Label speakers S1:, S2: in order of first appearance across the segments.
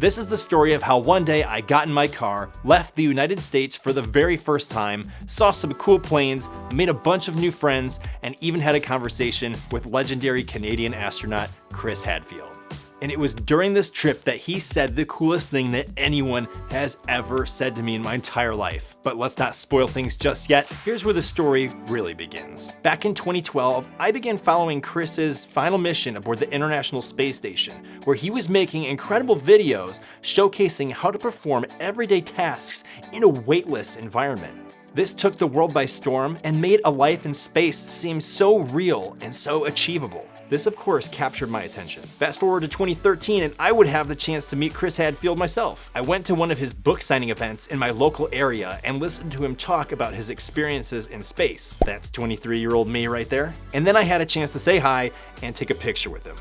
S1: This is the story of how one day I got in my car, left the United States for the very first time, saw some cool planes, made a bunch of new friends, and even had a conversation with legendary Canadian astronaut Chris Hadfield. And it was during this trip that he said the coolest thing that anyone has ever said to me in my entire life. But let's not spoil things just yet. Here's where the story really begins. Back in 2012, I began following Chris's final mission aboard the International Space Station, where he was making incredible videos showcasing how to perform everyday tasks in a weightless environment. This took the world by storm and made a life in space seem so real and so achievable. This, of course, captured my attention. Fast forward to 2013, and I would have the chance to meet Chris Hadfield myself. I went to one of his book signing events in my local area and listened to him talk about his experiences in space. That's 23-year-old me right there. And then I had a chance to say hi and take a picture with him.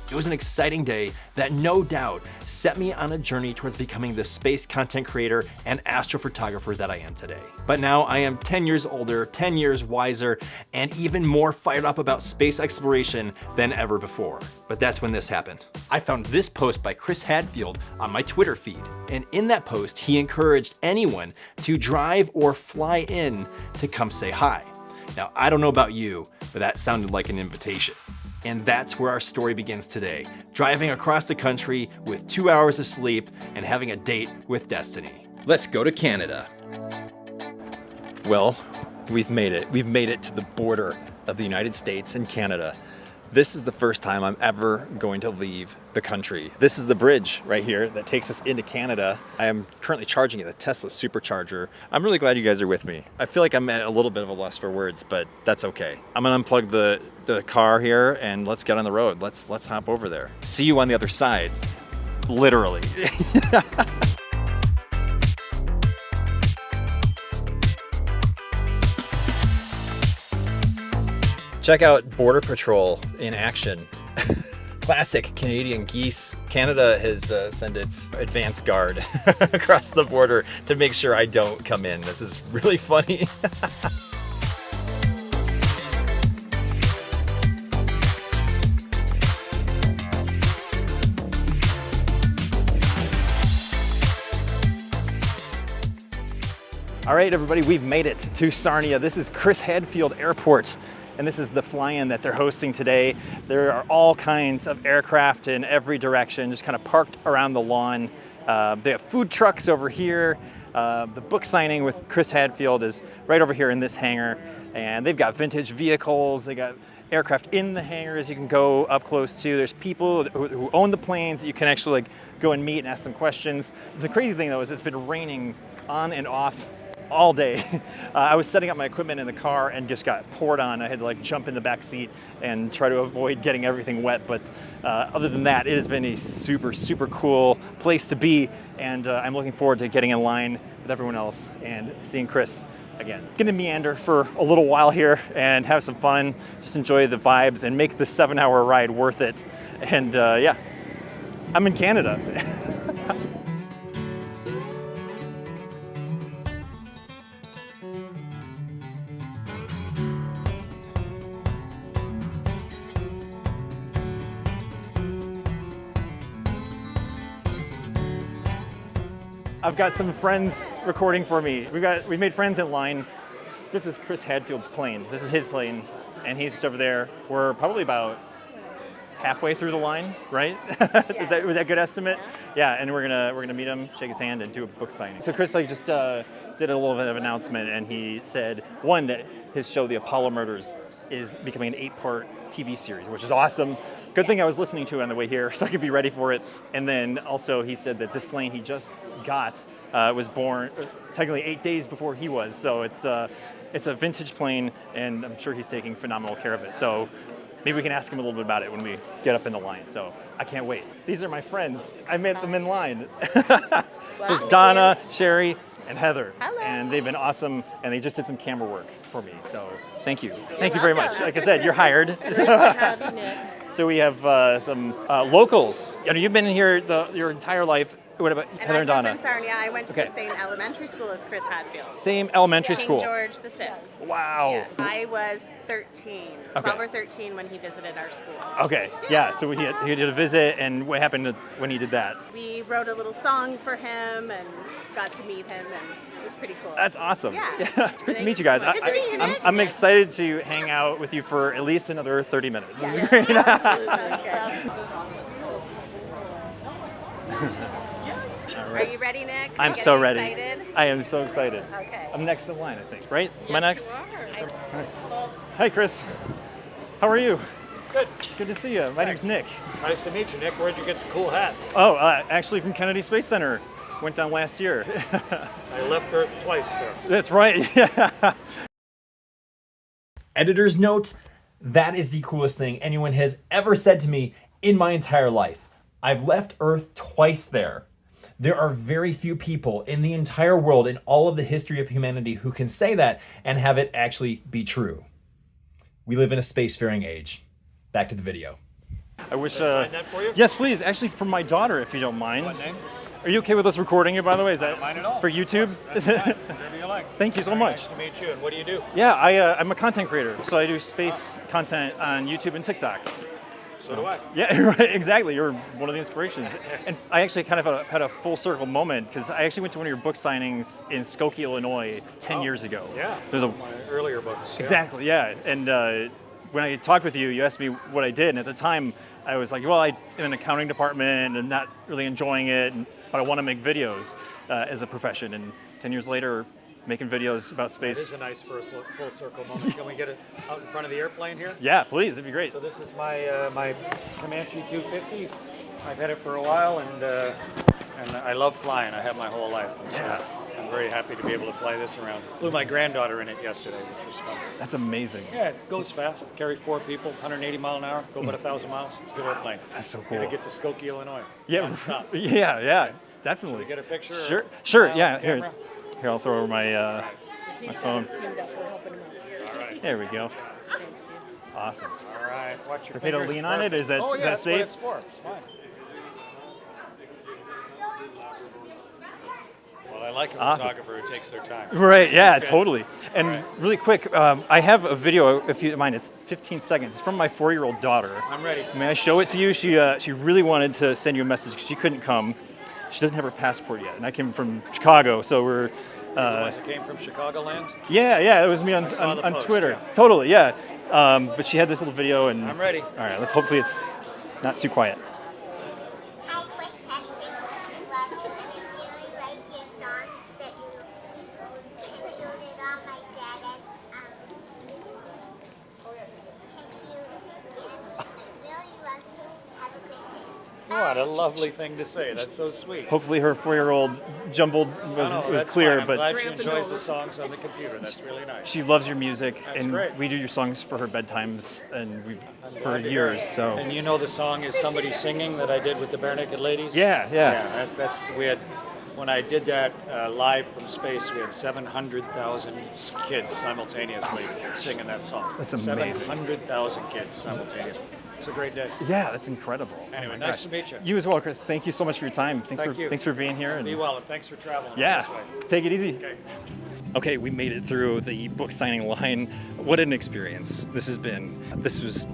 S1: It was an exciting day that no doubt set me on a journey towards becoming the space content creator and astrophotographer that I am today. But now I am 10 years older, 10 years wiser, and even more fired up about space exploration than ever before. But that's when this happened. I found this post by Chris Hadfield on my Twitter feed. And in that post, he encouraged anyone to drive or fly in to come say hi. Now, I don't know about you, but that sounded like an invitation. And that's where our story begins today, driving across the country with 2 hours of sleep and having a date with destiny. Let's go to Canada. Well, we've made it. We've made it to the border of the United States and Canada. This is the first time I'm ever going to leave the country. This is the bridge right here that takes us into Canada. I am currently charging at the Tesla supercharger. I'm really glad you guys are with me. I feel like I'm at a little bit of a loss for words, but that's okay. I'm gonna unplug the car here and let's get on the road. Let's hop over there. See you on the other side, literally. Check out Border Patrol in action. Classic Canadian geese. Canada has sent its advance guard across the border to make sure I don't come in. This is really funny. All right, everybody, we've made it to Sarnia. This is Chris Hadfield Airport. And this is the fly-in that they're hosting today. There are all kinds of aircraft in every direction, just kind of parked around the lawn. They have food trucks over here. The book signing with Chris Hadfield is right over here in this hangar. And they've got vintage vehicles. They got aircraft in the hangars you can go up close to. There's people who own the planes that you can actually go and meet and ask them questions. The crazy thing though is it's been raining on and off all day. I was setting up my equipment in the car and just got poured on. I had to jump in the back seat and try to avoid getting everything wet. But other than that, it has been a super, super cool place to be. And I'm looking forward to getting in line with everyone else and seeing Chris again. Gonna meander for a little while here and have some fun, just enjoy the vibes and make the 7-hour ride worth it. And yeah, I'm in Canada. I've got some friends recording for me. We made friends in line. This is Chris Hadfield's plane. This is his plane, and he's just over there. We're probably about halfway through the line, right? Yeah. Was that a good estimate? Yeah, and we're gonna meet him, shake his hand, and do a book signing. So Chris just did a little bit of an announcement, and he said one that his show, The Apollo Murders, is becoming an 8-part TV series, which is awesome. Good thing I was listening to it on the way here so I could be ready for it. And then also he said that this plane he just got was born technically 8 days before he was. So it's a vintage plane, and I'm sure he's taking phenomenal care of it. So maybe we can ask him a little bit about it when we get up in the line. So I can't wait. These are my friends. I met them in line. This is Donna, Sherry, and Heather.
S2: Hello.
S1: And they've been awesome, and they just did some camera work for me. So thank you. Thank you very much. Like I said, you're hired. So we have some locals. You've been here your entire life.
S2: What about
S3: And
S2: Heather and
S3: I'm
S2: Donna?
S3: from Sarnia. I went to
S2: Okay.
S3: the same elementary school as Chris Hadfield.
S2: Same elementary
S3: King
S2: school.
S3: George the Sixth.
S2: Wow.
S3: Yes. I was 13,
S2: Okay.
S3: 12 or 13 when he visited our school.
S2: Okay, yeah, so he did a visit, and what happened when he did that?
S3: We wrote a little song for him and got to meet him, and it was pretty cool.
S2: That's awesome.
S3: Yeah.
S2: It's great to meet you guys.
S3: Good to meet you, Nick.
S2: I'm excited to hang out with you for at least another 30 minutes. This is
S3: Yes.
S2: great.
S3: Are you ready, Nick?
S2: I'm
S3: Getting
S2: so ready.
S3: excited?
S2: I am so excited.
S3: Okay.
S2: I'm next in line, I think, right? Am I next?
S3: Yes, you are.
S2: Hi, Chris. How are you?
S4: Good.
S2: Good to see you. My name's Nick.
S4: Nice to meet you, Nick. Where'd you get the cool hat?
S2: Oh, actually from Kennedy Space Center. Went down last year.
S4: I left Earth twice there.
S2: That's right. Yeah.
S1: Editor's note, that is the coolest thing anyone has ever said to me in my entire life. I've left Earth twice there. There are very few people in the entire world, in all of the history of humanity, who can say that and have it actually be true. We live in a spacefaring age. Back to the video.
S2: I wish.
S4: Sign that for you?
S2: Yes, please. Actually, for my daughter, if you don't mind.
S4: What name?
S2: Are you okay with us recording it, by the way? Is that
S4: Mine at all.
S2: for YouTube?
S4: That's fine. Whatever you like.
S2: Thank you so
S4: Very
S2: much.
S4: Nice to meet you. And what do you do?
S2: Yeah, I'm a content creator, so I do space content on YouTube and TikTok.
S4: So do I.
S2: Yeah, right, exactly. You're one of the inspirations. And I actually kind of had a full circle moment because I actually went to one of your book signings in Skokie, Illinois 10 years ago.
S4: Yeah.
S2: There's a
S4: My earlier books. Yeah.
S2: Exactly, yeah. And when I talked with you, you asked me what I did, and at the time, I was like, well, I'm in an accounting department and not really enjoying it, but I want to make videos as a profession. And 10 years later, making videos about
S4: It
S2: space.
S4: is a nice full circle moment. Can we get it out in front of the airplane here?
S2: Yeah, please, it'd be great.
S4: So this is my my Comanche 250. I've had it for a while, and I love flying. I have my whole life. And so
S2: Yeah.
S4: I'm very happy to be able to fly this around. Flew my granddaughter in it yesterday, which was fun.
S2: That's amazing.
S4: Yeah, it goes fast. Carry 4 people, 180 mile an hour, go about 1,000 miles. It's a good airplane.
S2: That's so
S4: Gotta
S2: cool.
S4: get to Skokie, Illinois.
S2: Yeah,
S4: Non-stop.
S2: yeah, definitely.
S4: Get a picture? or
S2: Sure, sure,
S4: file
S2: yeah.
S4: on camera?
S2: Here, I'll throw over my phone.
S4: All right.
S2: There we go. Awesome.
S4: All right. Watch your
S2: Is it okay to
S4: fingers.
S2: lean on it? Is that-
S4: oh,
S2: is
S4: yeah,
S2: that
S4: that's
S2: safe?
S4: What it's for. It's fine. Well, I like a
S2: Awesome.
S4: photographer who takes their time.
S2: Right, yeah,
S4: good.
S2: totally. And really quick, I have a video, if you don't mind, it's 15 seconds. It's from my 4-year-old daughter.
S4: I'm ready.
S2: May I show it to you? She really wanted to send you a message because she couldn't come. She doesn't have her passport yet, and I came from Chicago, so we're...
S4: The ones that came from Chicagoland.
S2: Yeah, it was me on
S4: saw the post,
S2: Twitter.
S4: yeah.
S2: Totally, yeah. But she had this little video, and...
S4: I'm ready.
S2: All right, hopefully it's not too quiet.
S5: Hi, Chris Hadfield. I love you, and I really like your songs that you included on my dad's computer. And I really love you. Have a great day.
S4: What a lovely thing to say. That's so sweet.
S2: Hopefully her 4-year-old jumbled was
S4: That's
S2: clear,
S4: fine. I'm
S2: but...
S4: glad she enjoys the songs on the computer. That's really nice.
S2: She loves your music,
S4: That's
S2: and
S4: great.
S2: we do your songs for her bedtimes, and for
S4: Glad to hear
S2: years.
S4: it.
S2: So
S4: And you know the song is Somebody Singing that I did with the Bare Naked Ladies?
S2: yeah.
S4: Yeah, that's we had when I did that live from space. We had 700,000 kids simultaneously singing that song.
S2: That's amazing.
S4: 700,000 kids simultaneously. It's a great day.
S2: Yeah, that's incredible.
S4: Anyway,
S2: Oh my
S4: nice
S2: gosh.
S4: to meet you.
S2: You as well, Chris. Thank you so much for your time. Thanks for being here.
S4: Be
S2: And
S4: well, and thanks for traveling
S2: yeah,
S4: this way.
S2: take it easy.
S4: Okay.
S2: Okay, we made it through the book signing line. What an experience this has been. This was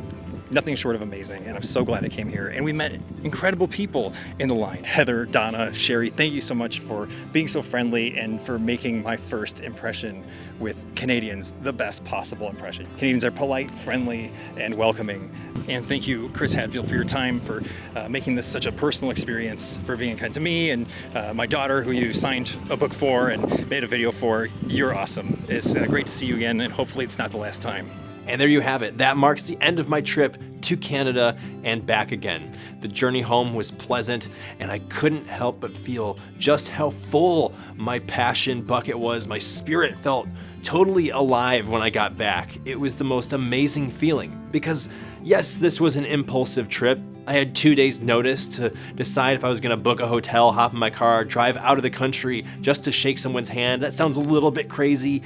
S2: nothing short of amazing, and I'm so glad I came here. And we met incredible people in the line. Heather, Donna, Sherry, thank you so much for being so friendly and for making my first impression with Canadians the best possible impression. Canadians are polite, friendly, and welcoming. And thank you, Chris Hadfield, for your time, for making this such a personal experience, for being kind to me and my daughter, who you signed a book for and made a video for. You're awesome. It's great to see you again, and hopefully it's not the last time.
S1: And there you have it. That marks the end of my trip to Canada and back again. The journey home was pleasant, and I couldn't help but feel just how full my passion bucket was. My spirit felt totally alive when I got back. It was the most amazing feeling because, yes, this was an impulsive trip. I had 2 days notice to decide if I was gonna book a hotel, hop in my car, drive out of the country just to shake someone's hand. That sounds a little bit crazy,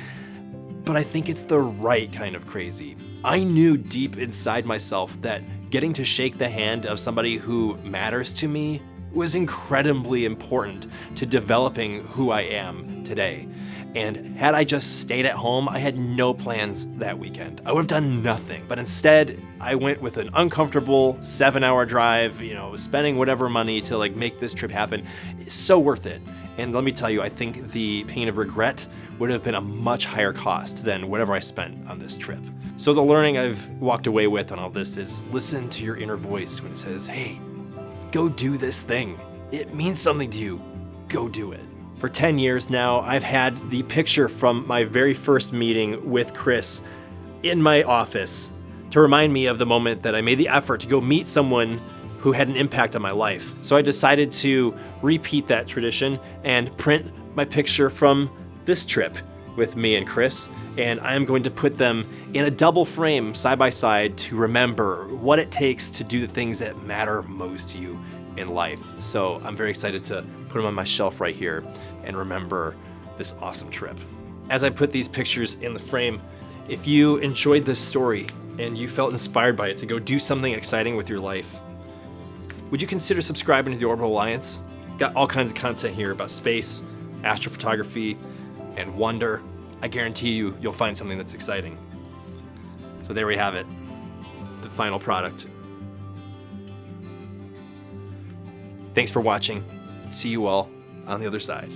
S1: but I think it's the right kind of crazy. I knew deep inside myself that getting to shake the hand of somebody who matters to me was incredibly important to developing who I am today. And had I just stayed at home, I had no plans that weekend. I would have done nothing. But instead, I went with an uncomfortable 7-hour drive, spending whatever money to make this trip happen. It's so worth it. And let me tell you, I think the pain of regret would have been a much higher cost than whatever I spent on this trip. So the learning I've walked away with on all this is listen to your inner voice when it says, hey, go do this thing. It means something to you. Go do it. For 10 years now, I've had the picture from my very first meeting with Chris in my office to remind me of the moment that I made the effort to go meet someone who had an impact on my life. So I decided to repeat that tradition and print my picture from this trip with me and Chris, and I am going to put them in a double frame side by side to remember what it takes to do the things that matter most to you in life. So I'm very excited to put them on my shelf right here and remember this awesome trip. As I put these pictures in the frame, if you enjoyed this story and you felt inspired by it to go do something exciting with your life, would you consider subscribing to the Orbital Alliance? Got all kinds of content here about space, astrophotography, and wonder. I guarantee you'll find something that's exciting. So there we have it, the final product. Thanks for watching. See you all on the other side.